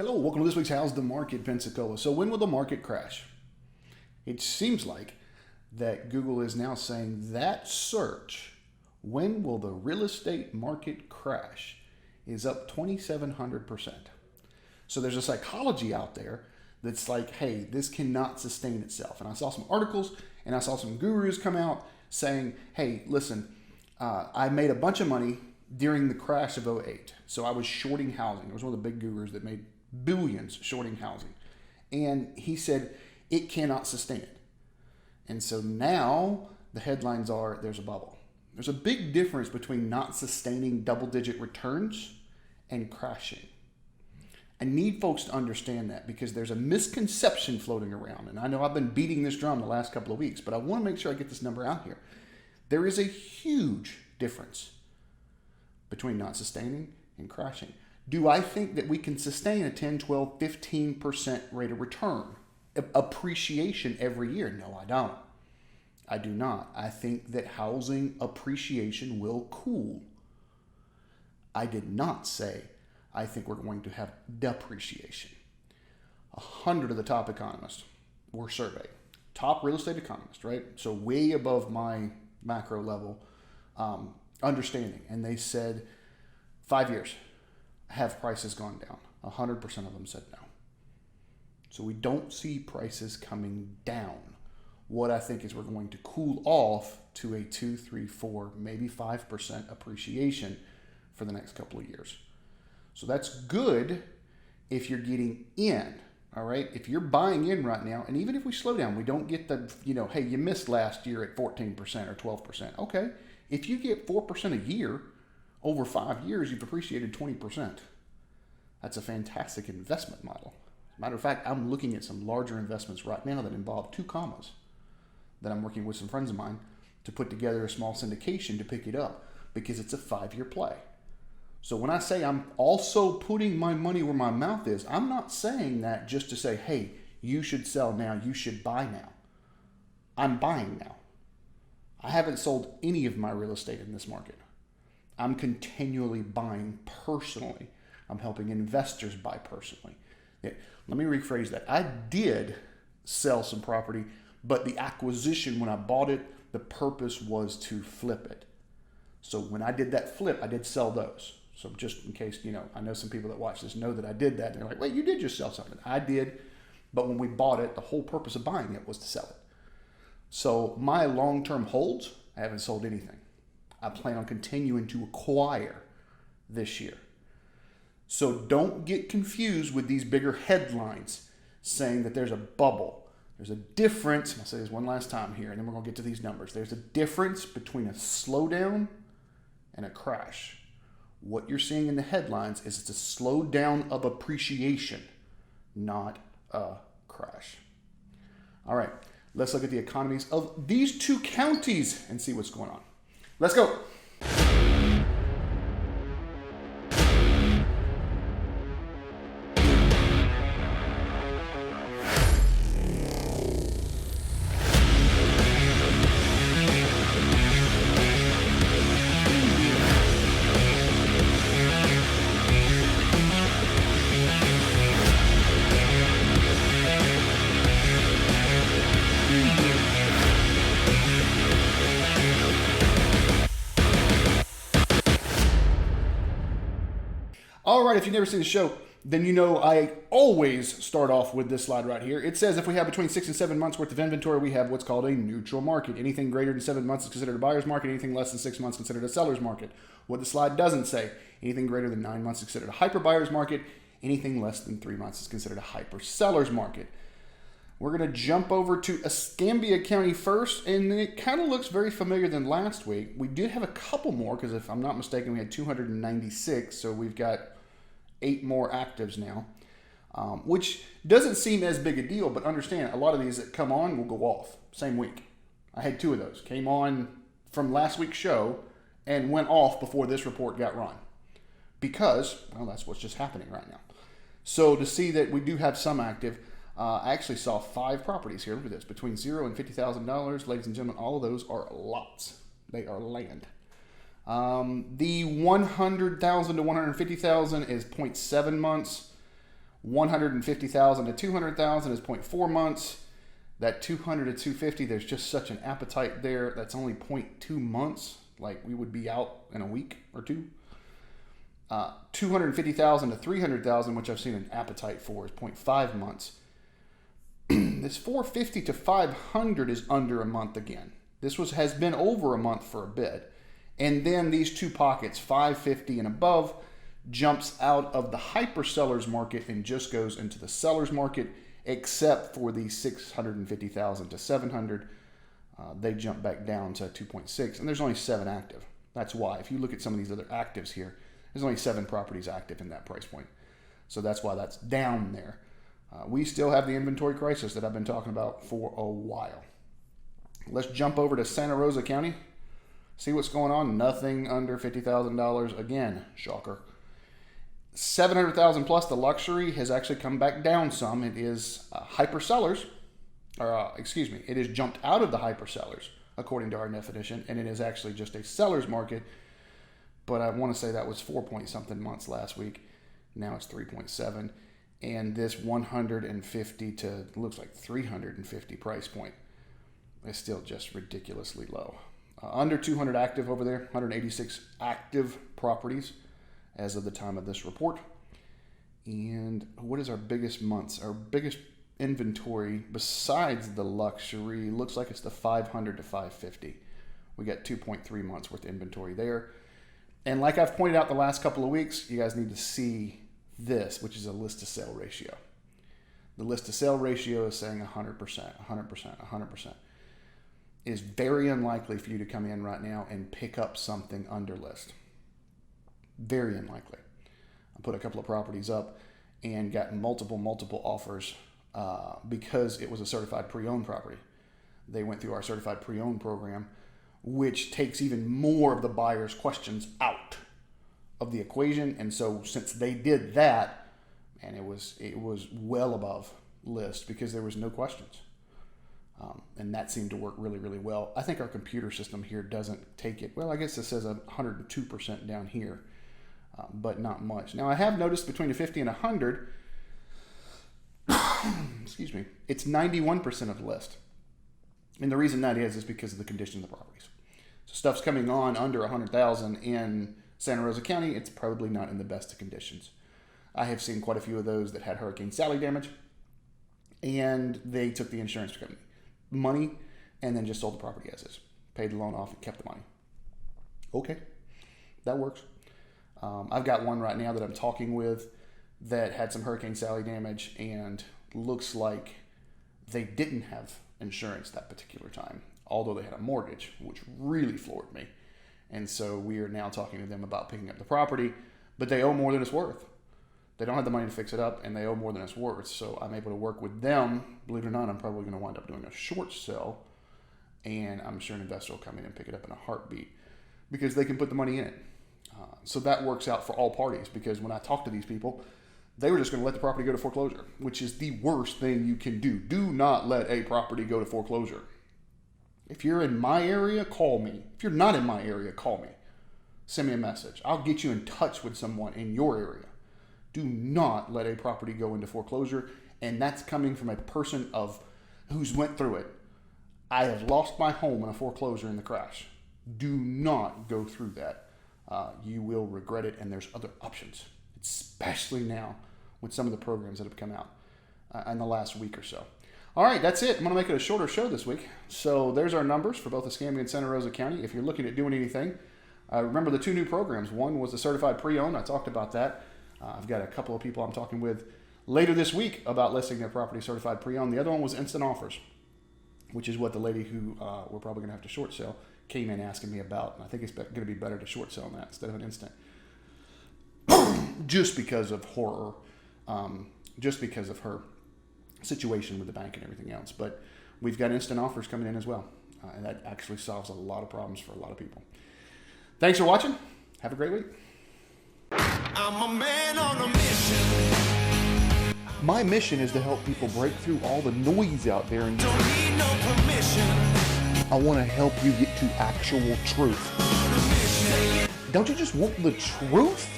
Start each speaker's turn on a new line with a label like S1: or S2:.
S1: Hello, welcome to this week's How's the Market, Pensacola. So when will the market crash? It seems like that Google is now saying that search, when will the real estate market crash, is up 2,700%. So there's a psychology out there that's like, hey, this cannot sustain itself. And I saw some articles and I saw some gurus come out saying, hey, listen, I made a bunch of money during the crash of '08. So I was shorting housing. I was one of the big gurus that made billions shorting housing. And he said, it cannot sustain it. And so now the headlines are, there's a bubble. There's a big difference between not sustaining double-digit returns and crashing. I need folks to understand that because there's a misconception floating around. And I know I've been beating this drum the last couple of weeks, but I want to make sure I get this number out here. There is a huge difference between not sustaining and crashing. Do I think that we can sustain a 10, 12, 15% rate of return, appreciation every year? No, I don't. I do not. I think that housing appreciation will cool. I did not say I think we're going to have depreciation. 100 of the top economists were surveyed. Top real estate economists, right? So way above my macro level understanding. And they said 5 years. Have prices gone down? 100% of them said no. So we don't see prices coming down. What I think is we're going to cool off to a 2, 3, 4, maybe 5% appreciation for the next couple of years. So that's good if you're getting in, all right? If you're buying in right now, and even if we slow down, we don't get the, hey, you missed last year at 14% or 12%. Okay, if you get 4% a year, over 5 years, you've appreciated 20%. That's a fantastic investment model. As a matter of fact, I'm looking at some larger investments right now that involve 2 commas that I'm working with some friends of mine to put together a small syndication to pick it up because it's a 5-year play. So when I say I'm also putting my money where my mouth is, I'm not saying that just to say, hey, you should sell now, you should buy now. I'm buying now. I haven't sold any of my real estate in this market. I'm continually buying personally. I'm helping investors buy personally. Yeah, let me rephrase that. I did sell some property, but the acquisition, when I bought it, the purpose was to flip it. So when I did that flip, I did sell those. So just in case, I know some people that watch this know that I did that. And they're like, wait, you did just sell something. I did, but when we bought it, the whole purpose of buying it was to sell it. So my long-term holds, I haven't sold anything. I plan on continuing to acquire this year. So don't get confused with these bigger headlines saying that there's a bubble. There's a difference. I'll say this one last time here, and then we're going to get to these numbers. There's a difference between a slowdown and a crash. What you're seeing in the headlines is it's a slowdown of appreciation, not a crash. All right, let's look at the economies of these 2 counties and see what's going on. Let's go. All right, if you've never seen the show, then you know I always start off with this slide right here. It says if we have between 6 and 7 months worth of inventory, we have what's called a neutral market. Anything greater than 7 months is considered a buyer's market. Anything less than 6 months is considered a seller's market. What the slide doesn't say, anything greater than 9 months is considered a hyper buyer's market. Anything less than 3 months is considered a hyper seller's market. We're going to jump over to Escambia County first, and it kind of looks very familiar than last week. We did have a couple more because if I'm not mistaken, we had 296, so we've got 8 more actives now, which doesn't seem as big a deal, but understand a lot of these that come on will go off same week. I had 2 of those. Came on from last week's show and went off before this report got run because, well, that's what's just happening right now. So to see that we do have some active, I actually saw 5 properties here. Look at this, between $0 and $50,000. Ladies and gentlemen, all of those are lots. They are land. The 100,000 to 150,000 is 0.7 months. 150,000 to 200,000 is 0.4 months. That 200 to 250, there's just such an appetite there. That's only 0.2 months. Like we would be out in a week or two. 250,000 to 300,000, which I've seen an appetite for, is 0.5 months. This 450 to 500 is under a month again. This has been over a month for a bit. And then these two pockets, 550 and above, jumps out of the hyper sellers market and just goes into the sellers market, except for the 650,000 to 700. They jump back down to 2.6, and there's only 7 active. That's why. If you look at some of these other actives here, there's only 7 properties active in that price point. So that's why that's down there. We still have the inventory crisis that I've been talking about for a while. Let's jump over to Santa Rosa County. See what's going on. Nothing under $50,000 again. Shocker. 700,000 plus, the luxury has actually come back down some. It is hyper sellers, or it has jumped out of the hyper sellers according to our definition, and it is actually just a seller's market. But I want to say that was 4 point something months last week. Now it's 3.7, and this 150 to looks like 350 price point is still just ridiculously low. Under 200 active over there, 186 active properties as of the time of this report. And what is our biggest months? Our biggest inventory besides the luxury looks like it's the 500 to 550. We got 2.3 months worth of inventory there. And like I've pointed out the last couple of weeks, you guys need to see this, which is a list to sale ratio. The list to sale ratio is saying 100%, 100%, 100%. It is very unlikely for you to come in right now and pick up something under list. Very unlikely. I put a couple of properties up and got multiple offers because it was a certified pre-owned property. They went through our certified pre-owned program, which takes even more of the buyer's questions out of the equation. And so since they did that, and it was well above list because there was no questions. And that seemed to work really, really well. I think our computer system here doesn't take it. Well, I guess it says 102% down here, but not much. Now, I have noticed between a 50 and 100, excuse me, it's 91% of the list. And the reason that is because of the condition of the properties. So stuff's coming on under 100,000 in Santa Rosa County. It's probably not in the best of conditions. I have seen quite a few of those that had Hurricane Sally damage, and they took the insurance company money and then just sold the property as is, paid the loan off and kept the money. Okay, that works. I've got one right now that I'm talking with that had some Hurricane Sally damage and looks like they didn't have insurance that particular time, although they had a mortgage, which really floored me. And so we are now talking to them about picking up the property, but they owe more than it's worth. They don't have the money to fix it up, and they owe more than it's worth. So I'm able to work with them. Believe it or not, I'm probably going to wind up doing a short sell, and I'm sure an investor will come in and pick it up in a heartbeat because they can put the money in it. So that works out for all parties, because when I talk to these people, they were just going to let the property go to foreclosure, which is the worst thing you can do. Do not let a property go to foreclosure. If you're in my area, call me. If you're not in my area, call me. Send me a message. I'll get you in touch with someone in your area. Do not let a property go into foreclosure, and that's coming from a person who's went through it. I have lost my home in a foreclosure in the crash. Do not go through that. You will regret it, and there's other options, especially now with some of the programs that have come out in the last week or so. All right, that's it. I'm going to make it a shorter show this week. So there's our numbers for both Escambia and Santa Rosa County. If you're looking at doing anything, remember the 2 new programs. One was the certified pre-owned. I talked about that. I've got a couple of people I'm talking with later this week about listing their property certified pre-owned. The other one was instant offers, which is what the lady who we're probably going to have to short sell came in asking me about. And I think it's going to be better to short sell that instead of an instant. Just because of horror, just because of her situation with the bank and everything else. But we've got instant offers coming in as well. And that actually solves a lot of problems for a lot of people. Thanks for watching. Have a great week. I'm a man on a mission. My mission is to help people break through all the noise out there and don't need no permission. I want to help you get to actual truth. Don't you just want the truth?